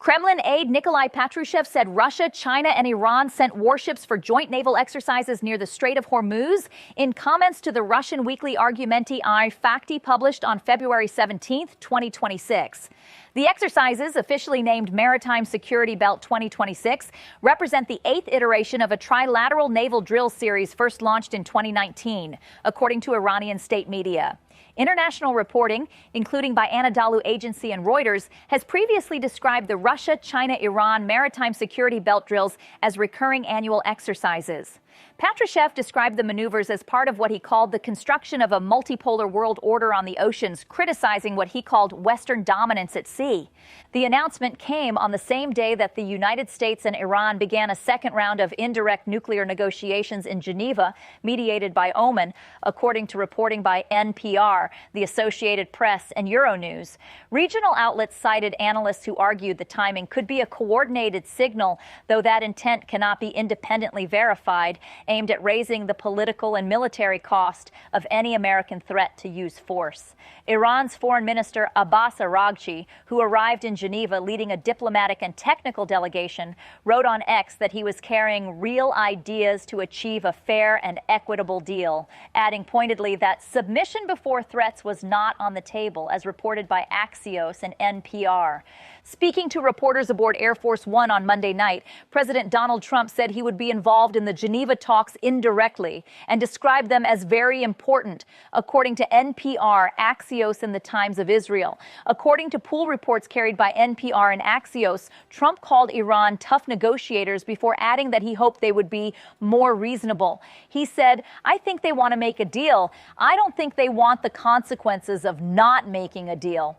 Kremlin aide Nikolai Patrushev said Russia, China, and Iran sent warships for joint naval exercises near the Strait of Hormuz. In comments to the Russian weekly Argumenti I Fakti published on February 17, 2026. The exercises, officially named Maritime Security Belt 2026, represent the 8th iteration of a trilateral naval drill series first launched in 2019, according to Iranian state media. International reporting, including by Anadolu Agency and Reuters, has previously described the Russia-China-Iran Maritime Security Belt drills as recurring annual exercises. Patrushev described the maneuvers as part of what he called the construction of a multipolar world order on the oceans, criticizing what he called Western dominance at sea. The announcement came on the same day that the United States and Iran began a second round of indirect nuclear negotiations in Geneva, mediated by Oman, according to reporting by NPR, the Associated Press, and Euronews. Regional outlets cited analysts who argued the timing could be a coordinated signal, though that intent cannot be independently verified, aimed at raising the political and military cost of any American threat to use force. Iran's Foreign Minister Abbas Araghchi, who arrived in Geneva leading a diplomatic and technical delegation, wrote on X that he was carrying real ideas to achieve a fair and equitable deal, adding pointedly that submission before threats was not on the table, as reported by Axios and NPR. Speaking to reporters aboard Air Force One on Monday night, President Donald Trump said he would be involved in the Geneva talks indirectly and described them as very important, according to NPR, Axios, and the Times of Israel. According to pool reports carried by NPR and Axios, Trump called Iran tough negotiators before adding that he hoped they would be more reasonable. He said, "I think they want to make a deal. I don't think they want the consequences of not making a deal."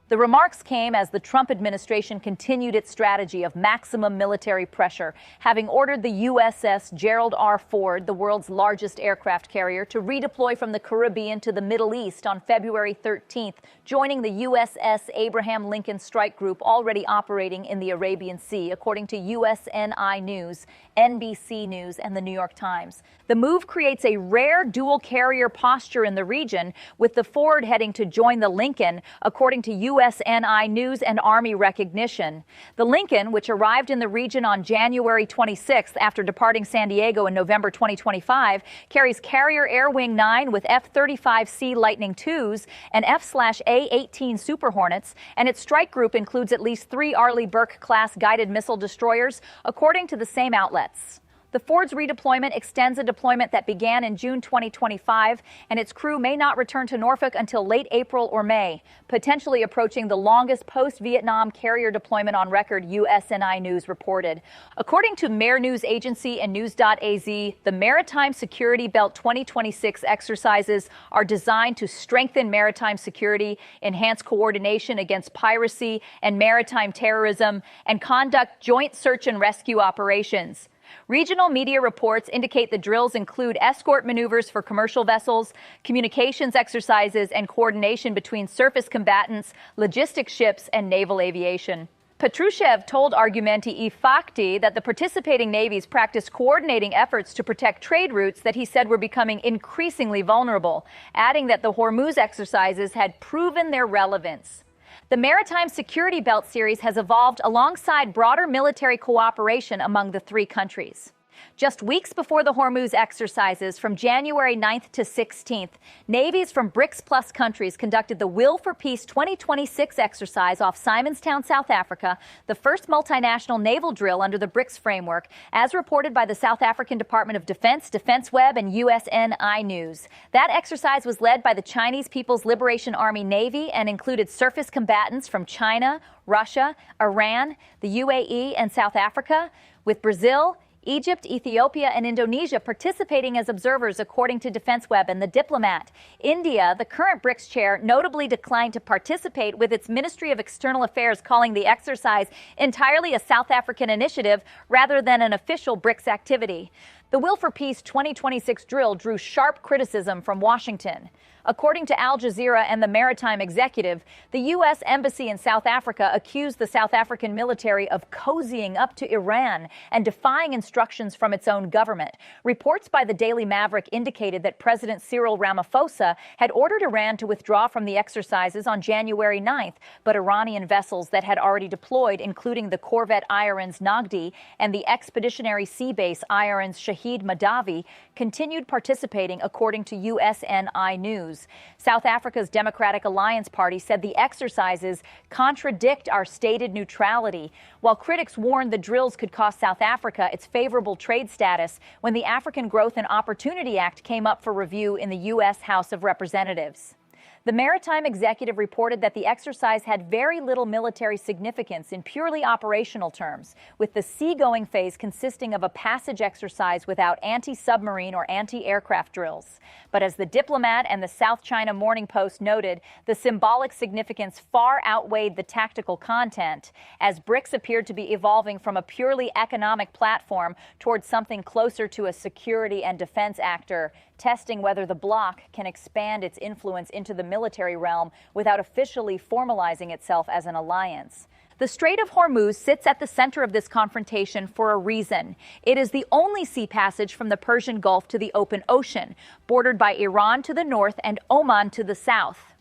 The remarks came as the Trump administration continued its strategy of maximum military pressure, having ordered the USS Gerald R. Ford, the world's largest aircraft carrier, to redeploy from the Caribbean to the Middle East on February 13th, joining the USS Abraham Lincoln strike group already operating in the Arabian Sea, according to USNI News, NBC News, and the New York Times. The move creates a rare dual-carrier posture in the region, with the Ford heading to join the Lincoln, according to USNI News and Army recognition. The Lincoln, which arrived in the region on January 26th after departing San Diego in November 2025, carries Carrier Air Wing 9 with F-35C Lightning IIs and F/A-18 Super Hornets, and its strike group includes at least 3 Arleigh Burke-class guided missile destroyers, according to the same outlets. The Ford's redeployment extends a deployment that began in June 2025, and its crew may not return to Norfolk until late April or May, potentially approaching the longest post-Vietnam carrier deployment on record, USNI News reported. According to Mehr News Agency and News.az, the Maritime Security Belt 2026 exercises are designed to strengthen maritime security, enhance coordination against piracy and maritime terrorism, and conduct joint search and rescue operations. Regional media reports indicate the drills include escort maneuvers for commercial vessels, communications exercises, and coordination between surface combatants, logistics ships, and naval aviation. Patrushev told Argumenti I Fakti that the participating navies practiced coordinating efforts to protect trade routes that he said were becoming increasingly vulnerable, adding that the Hormuz exercises had proven their relevance. The Maritime Security Belt series has evolved alongside broader military cooperation among the 3 countries. Just weeks before the Hormuz exercises, from January 9th to 16th, navies from BRICS Plus countries conducted the Will for Peace 2026 exercise off Simonstown, South Africa, the first multinational naval drill under the BRICS framework, as reported by the South African Department of Defense, DefenseWeb, and USNI News. That exercise was led by the Chinese People's Liberation Army Navy and included surface combatants from China, Russia, Iran, the UAE, and South Africa, with Brazil, Egypt, Ethiopia, and Indonesia participating as observers, according to DefenseWeb and The Diplomat. India, the current BRICS chair, notably declined to participate, with its Ministry of External Affairs calling the exercise entirely a South African initiative rather than an official BRICS activity. The Will for Peace 2026 drill drew sharp criticism from Washington. According to Al Jazeera and the Maritime Executive, the U.S. Embassy in South Africa accused the South African military of cozying up to Iran and defying instructions from its own government. Reports by the Daily Maverick indicated that President Cyril Ramaphosa had ordered Iran to withdraw from the exercises on January 9th, but Iranian vessels that had already deployed, including the corvette IRN's Nagdi and the expeditionary sea base IRN's Shahid Madavi, continued participating, according to USNI News. South Africa's Democratic Alliance Party said the exercises contradict our stated neutrality, while critics warned the drills could cost South Africa its favorable trade status when the African Growth and Opportunity Act came up for review in the U.S. House of Representatives. The Maritime Executive reported that the exercise had very little military significance in purely operational terms, with the seagoing phase consisting of a passage exercise without anti-submarine or anti-aircraft drills. But as the Diplomat and the South China Morning Post noted, the symbolic significance far outweighed the tactical content, as BRICS appeared to be evolving from a purely economic platform towards something closer to a security and defense actor, testing whether the bloc can expand its influence into the military realm without officially formalizing itself as an alliance. The Strait of Hormuz sits at the center of this confrontation for a reason. It is the only sea passage from the Persian Gulf to the open ocean, bordered by Iran to the north and Oman to the south.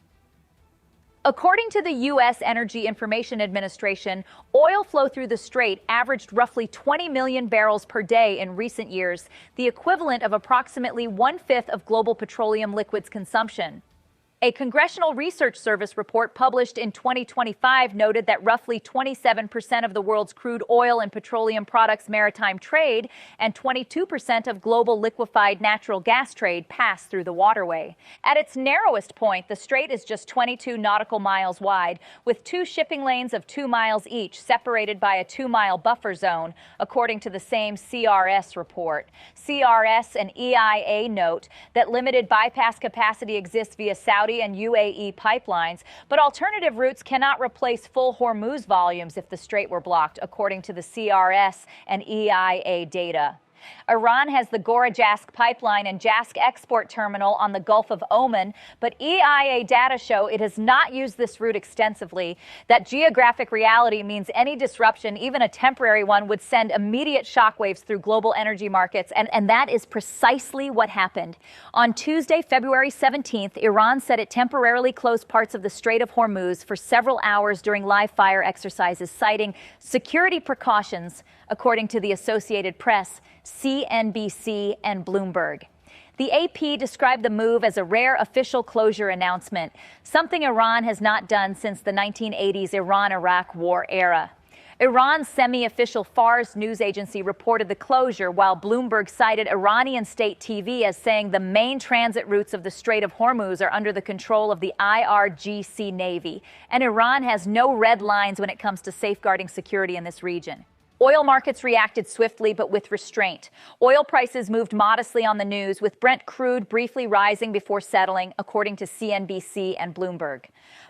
According to the U.S. Energy Information Administration, oil flow through the strait averaged roughly 20 million barrels per day in recent years, the equivalent of approximately 1/5 of global petroleum liquids consumption. A Congressional Research Service report published in 2025 noted that roughly 27% of the world's crude oil and petroleum products maritime trade and 22% of global liquefied natural gas trade pass through the waterway. At its narrowest point, the strait is just 22 nautical miles wide, with 2 shipping lanes of 2 miles each, separated by a 2-mile buffer zone, according to the same CRS report. CRS and EIA note that limited bypass capacity exists via Saudi and UAE pipelines, but alternative routes cannot replace full Hormuz volumes if the strait were blocked, according to the CRS and EIA data. Iran has the Gora-Jask pipeline and Jask export terminal on the Gulf of Oman, but EIA data show it has not used this route extensively. That geographic reality means any disruption, even a temporary one, would send immediate shockwaves through global energy markets, and that is precisely what happened. On Tuesday, February 17th, Iran said it temporarily closed parts of the Strait of Hormuz for several hours during live fire exercises, citing security precautions, according to the Associated Press, CNBC, and Bloomberg. The AP described the move as a rare official closure announcement, something Iran has not done since the 1980s Iran-Iraq war era. Iran's semi-official Fars news agency reported the closure, while Bloomberg cited Iranian state TV as saying the main transit routes of the Strait of Hormuz are under the control of the IRGC Navy, and Iran has no red lines when it comes to safeguarding security in this region. Oil markets reacted swiftly but with restraint. Oil prices moved modestly on the news, with Brent crude briefly rising before settling, according to CNBC and Bloomberg.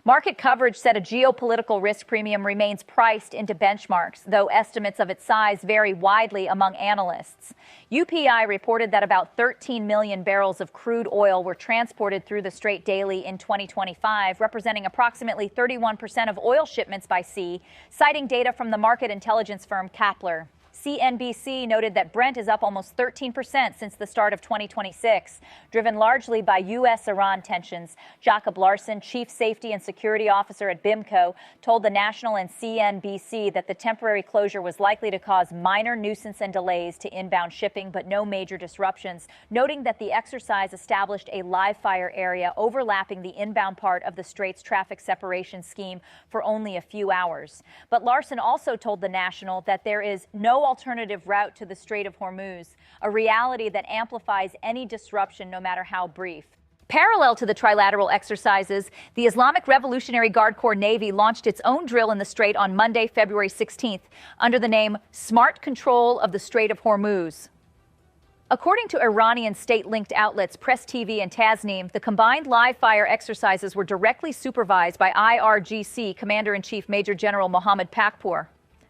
Market coverage said a geopolitical risk premium remains priced into benchmarks, though estimates of its size vary widely among analysts. UPI reported that about 13 million barrels of crude oil were transported through the strait daily in 2025, representing approximately 31% of oil shipments by sea, citing data from the market intelligence firm Kapler. CNBC noted that Brent is up almost 13% since the start of 2026, driven largely by U.S.-Iran tensions. Jacob Larson, Chief Safety and Security Officer at BIMCO, told The National and CNBC that the temporary closure was likely to cause minor nuisance and delays to inbound shipping, but no major disruptions, noting that the exercise established a live fire area overlapping the inbound part of the strait's traffic separation scheme for only a few hours. But Larson also told The National that there is no alternative route to the Strait of Hormuz, a reality that amplifies any disruption, no matter how brief. Parallel to the Trilateral exercises, the Islamic Revolutionary Guard Corps Navy launched its own drill in the strait on Monday, February 16th, under the name Smart Control of the Strait of Hormuz. According to Iranian state-linked outlets Press TV and Tasnim, the combined live-fire exercises were directly supervised by IRGC Commander-in-Chief Major General Mohammad Pakpour.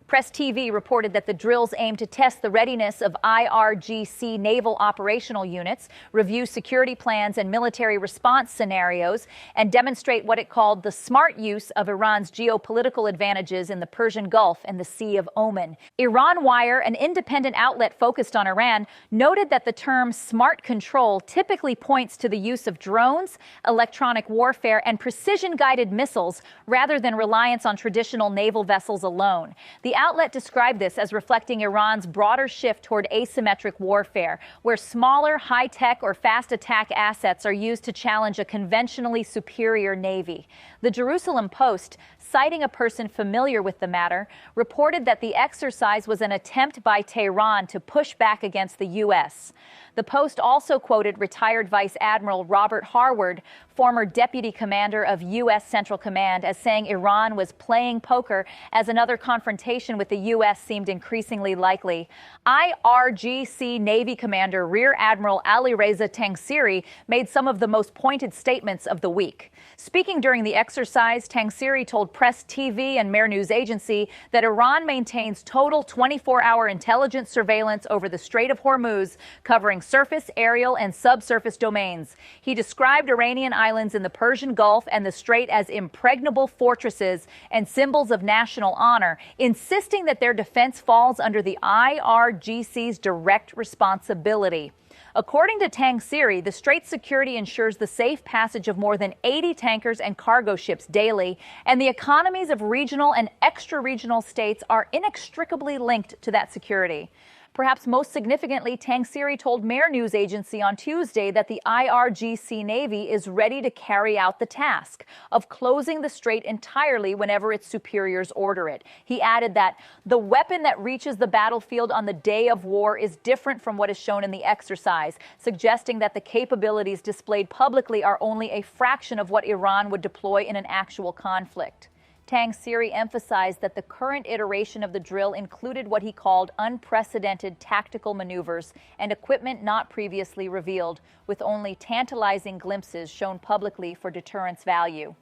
Press TV reported that the drills aim to test the readiness of IRGC naval operational units, review security plans and military response scenarios, and demonstrate what it called the smart use of Iran's geopolitical advantages in the Persian Gulf and the Sea of Oman. Iran Wire, an independent outlet focused on Iran, noted that the term smart control typically points to the use of drones, electronic warfare, and precision-guided missiles rather than reliance on traditional naval vessels alone. The outlet described this as reflecting Iran's broader shift toward asymmetric warfare, where smaller, high-tech or fast-attack assets are used to challenge a conventionally superior navy. The Jerusalem Post, citing a person familiar with the matter, reported that the exercise was an attempt by Tehran to push back against the U.S. The Post also quoted retired Vice Admiral Robert Harward, former deputy commander of U.S. Central Command, as saying Iran was playing poker as another confrontation with the U.S. seemed increasingly likely. IRGC Navy Commander Rear Admiral Alireza Tangsiri made some of the most pointed statements of the week. Speaking during the exercise, Tangsiri told Press TV and Mehr News Agency that Iran maintains total 24-hour intelligence surveillance over the Strait of Hormuz, covering surface, aerial, and subsurface domains. He described Iranian islands in the Persian Gulf and the Strait as impregnable fortresses and symbols of national honor, insisting that their defense falls under the IRGC's direct responsibility. According to Tangsiri, the Strait's security ensures the safe passage of more than 80 tankers and cargo ships daily, and the economies of regional and extra-regional states are inextricably linked to that security. Perhaps most significantly, Tangsiri told Mehr News Agency on Tuesday that the IRGC Navy is ready to carry out the task of closing the strait entirely whenever its superiors order it. He added that the weapon that reaches the battlefield on the day of war is different from what is shown in the exercise, suggesting that the capabilities displayed publicly are only a fraction of what Iran would deploy in an actual conflict. Tangsiri emphasized that the current iteration of the drill included what he called unprecedented tactical maneuvers and equipment not previously revealed, with only tantalizing glimpses shown publicly for deterrence value.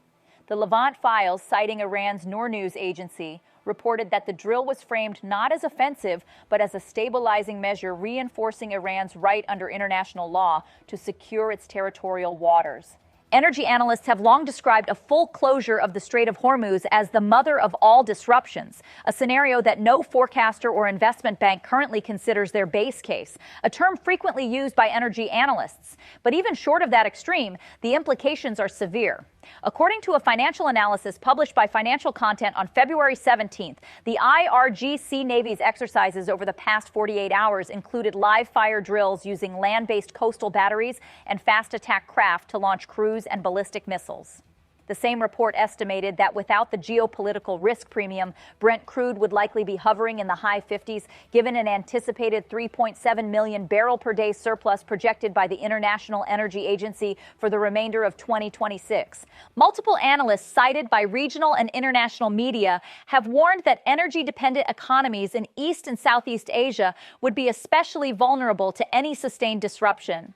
The Levant Files, citing Iran's Noor News Agency, reported that the drill was framed not as offensive, but as a stabilizing measure reinforcing Iran's right under international law to secure its territorial waters. Energy analysts have long described a full closure of the Strait of Hormuz as the mother of all disruptions, a scenario that no forecaster or investment bank currently considers their base case, a term frequently used by energy analysts. But even short of that extreme, the implications are severe. According to a financial analysis published by Financial Content on February 17th, the IRGC Navy's exercises over the past 48 hours included live-fire drills using land-based coastal batteries and fast-attack craft to launch cruise and ballistic missiles. The same report estimated that without the geopolitical risk premium, Brent crude would likely be hovering in the high 50s, given an anticipated 3.7 million barrel per day surplus projected by the International Energy Agency for the remainder of 2026. Multiple analysts cited by regional and international media have warned that energy-dependent economies in East and Southeast Asia would be especially vulnerable to any sustained disruption.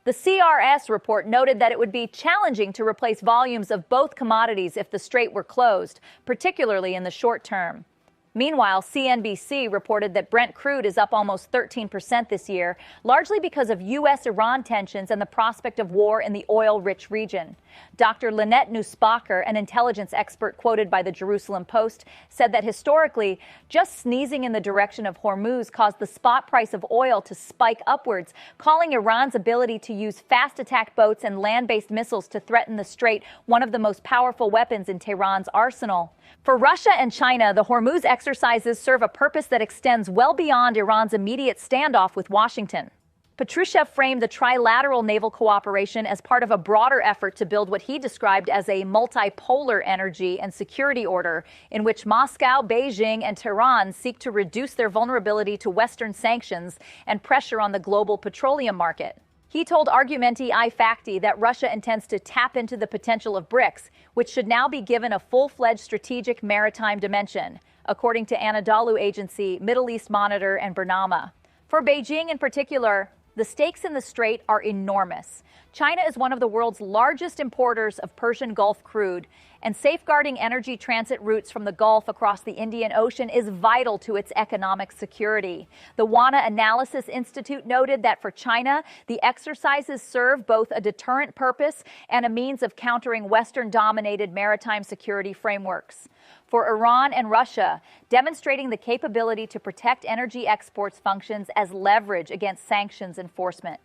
The CRS report noted that it would be challenging to replace volumes of both commodities if the strait were closed, particularly in the short term. Meanwhile, CNBC reported that Brent crude is up almost 13% this year, largely because of U.S.-Iran tensions and the prospect of war in the oil-rich region. Dr. Lynette Nussbacher, an intelligence expert quoted by the Jerusalem Post, said that historically, just sneezing in the direction of Hormuz caused the spot price of oil to spike upwards, calling Iran's ability to use fast attack boats and land-based missiles to threaten the strait one of the most powerful weapons in Tehran's arsenal. For Russia and China, the Hormuz exercises serve a purpose that extends well beyond Iran's immediate standoff with Washington. Patrushev framed the Trilateral naval cooperation as part of a broader effort to build what he described as a multipolar energy and security order in which Moscow, Beijing, and Tehran seek to reduce their vulnerability to Western sanctions and pressure on the global petroleum market. He told Argumenti I-Facti that Russia intends to tap into the potential of BRICS, which should now be given a full-fledged strategic maritime dimension, according to Anadolu Agency, Middle East Monitor, and Bernama. For Beijing in particular, the stakes in the strait are enormous. China is one of the world's largest importers of Persian Gulf crude, And safeguarding energy transit routes from the Gulf across the Indian Ocean is vital to its economic security. The WANA Analysis Institute noted that for China, the exercises serve both a deterrent purpose and a means of countering Western-dominated maritime security frameworks. For Iran and Russia, demonstrating the capability to protect energy exports functions as leverage against sanctions enforcement.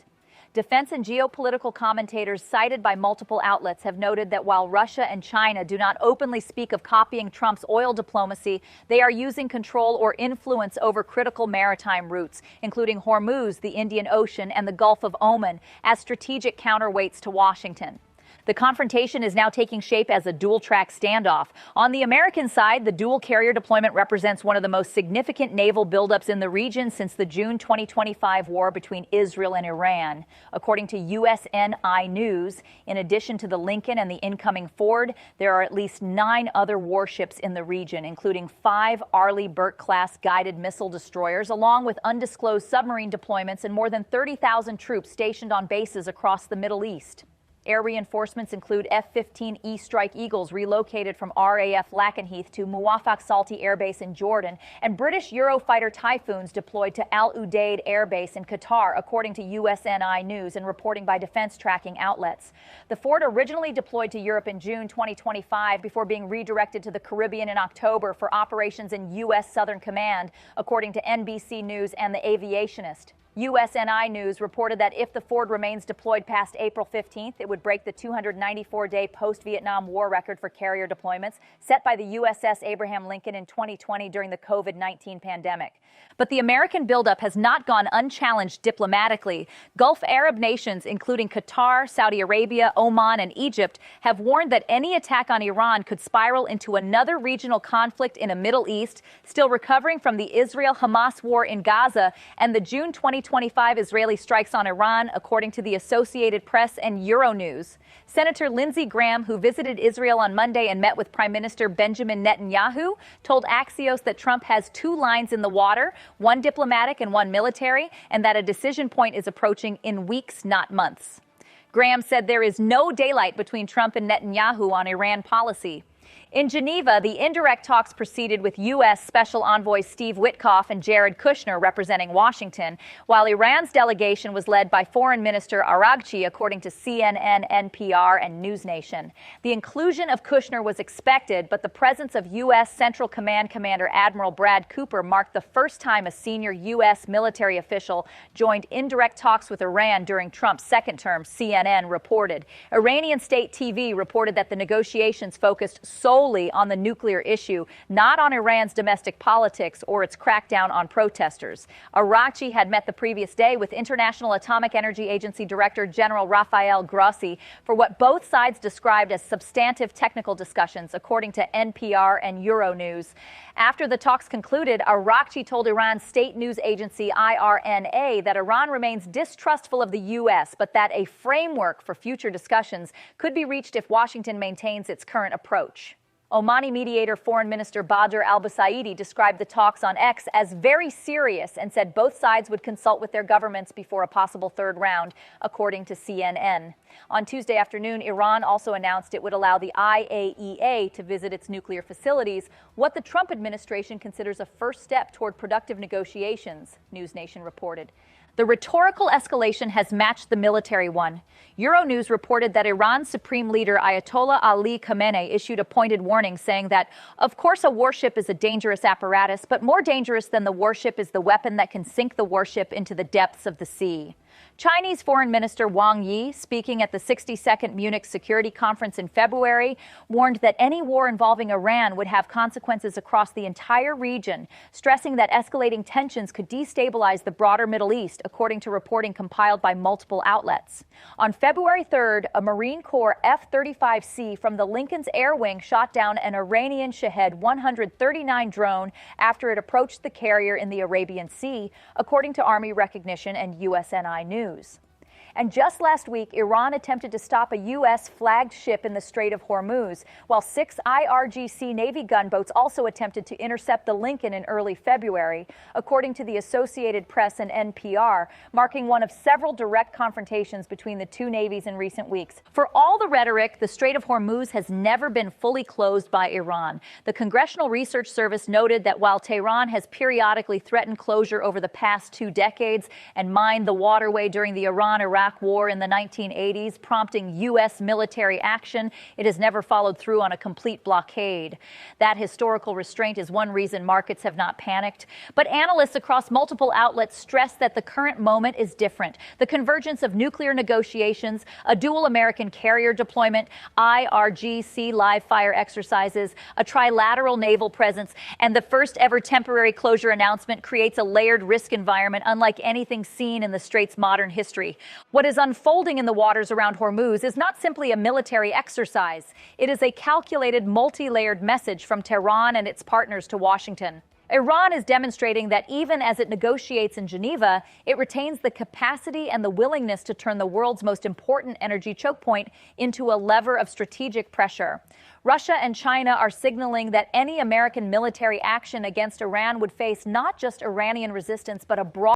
Defense and geopolitical commentators cited by multiple outlets have noted that while Russia and China do not openly speak of copying Trump's oil diplomacy, they are using control or influence over critical maritime routes, including Hormuz, the Indian Ocean, and the Gulf of Oman, as strategic counterweights to Washington. The confrontation is now taking shape as a dual-track standoff. On the American side, the dual-carrier deployment represents one of the most significant naval buildups in the region since the June 2025 war between Israel and Iran. According to USNI News, in addition to the Lincoln and the incoming Ford, there are at least 9 other warships in the region, including 5 Arleigh Burke-class guided missile destroyers, along with undisclosed submarine deployments and more than 30,000 troops stationed on bases across the Middle East. Air reinforcements include F-15E Strike Eagles relocated from RAF Lakenheath to Muwafaq Salti Air Base in Jordan, and British Eurofighter Typhoons deployed to Al Udeid Air Base in Qatar, according to USNI News and reporting by defense tracking outlets. The Ford originally deployed to Europe in June 2025 before being redirected to the Caribbean in October for operations in U.S. Southern Command, according to NBC News and The Aviationist. USNI News reported that if the Ford remains deployed past April 15th, it would break the 294-day post-Vietnam War record for carrier deployments set by the USS Abraham Lincoln in 2020 during the COVID-19 pandemic. But the American buildup has not gone unchallenged diplomatically. Gulf Arab nations, including Qatar, Saudi Arabia, Oman, and Egypt, have warned that any attack on Iran could spiral into another regional conflict in a Middle East, still recovering from the Israel-Hamas war in Gaza and the June 2025 Israeli strikes on Iran, according to the Associated Press and Euronews. Senator Lindsey Graham, who visited Israel on Monday and met with Prime Minister Benjamin Netanyahu, told Axios that Trump has 2 lines in the water, one diplomatic and one military, and that a decision point is approaching in weeks, not months. Graham said there is no daylight between Trump and Netanyahu on Iran policy. In Geneva, the indirect talks proceeded with U.S. Special Envoys Steve Witkoff and Jared Kushner representing Washington, while Iran's delegation was led by Foreign Minister Araghchi, according to CNN, NPR, and NewsNation. The inclusion of Kushner was expected, but the presence of U.S. Central Command Commander Admiral Brad Cooper marked the first time a senior U.S. military official joined indirect talks with Iran during Trump's second term, CNN reported. Iranian state TV reported that the negotiations focused solely on the nuclear issue, not on Iran's domestic politics or its crackdown on protesters. Araghchi had met the previous day with International Atomic Energy Agency Director General Rafael Grossi for what both sides described as substantive technical discussions, according to NPR and Euronews. After the talks concluded, Araghchi told Iran's state news agency IRNA that Iran remains distrustful of the U.S., but that a framework for future discussions could be reached if Washington maintains its current approach. Omani mediator Foreign Minister Badr al-Busaidi described the talks on X as very serious and said both sides would consult with their governments before a possible third round, according to CNN. On Tuesday afternoon, Iran also announced it would allow the IAEA to visit its nuclear facilities, what the Trump administration considers a first step toward productive negotiations, NewsNation reported. The rhetorical escalation has matched the military one. Euronews reported that Iran's supreme leader Ayatollah Ali Khamenei issued a pointed warning saying that, of course, a warship is a dangerous apparatus, but more dangerous than the warship is the weapon that can sink the warship into the depths of the sea. Chinese Foreign Minister Wang Yi, speaking at the 62nd Munich Security Conference in February, warned that any war involving Iran would have consequences across the entire region, stressing that escalating tensions could destabilize the broader Middle East, according to reporting compiled by multiple outlets. On February 3rd, a Marine Corps F-35C from the Lincoln's Air Wing shot down an Iranian Shahed 139 drone after it approached the carrier in the Arabian Sea, according to Army Recognition and USNI News. And just last week, Iran attempted to stop a U.S. flagged ship in the Strait of Hormuz, while 6 IRGC Navy gunboats also attempted to intercept the Lincoln in early February, according to the Associated Press and NPR, marking one of several direct confrontations between the two navies in recent weeks. For all the rhetoric, the Strait of Hormuz has never been fully closed by Iran. The Congressional Research Service noted that while Tehran has periodically threatened closure over the past 2 decades and mined the waterway during the Iran-Iraq War in the 1980s, prompting U.S. military action, it has never followed through on a complete blockade. That historical restraint is one reason markets have not panicked. But analysts across multiple outlets stress that the current moment is different. The convergence of nuclear negotiations, a dual American carrier deployment, IRGC live fire exercises, a trilateral naval presence, and the first ever temporary closure announcement creates a layered risk environment unlike anything seen in the Strait's modern history. What is unfolding in the waters around Hormuz is not simply a military exercise. It is a calculated, multi-layered message from Tehran and its partners to Washington. Iran is demonstrating that even as it negotiates in Geneva, it retains the capacity and the willingness to turn the world's most important energy choke point into a lever of strategic pressure. Russia and China are signaling that any American military action against Iran would face not just Iranian resistance, but a broad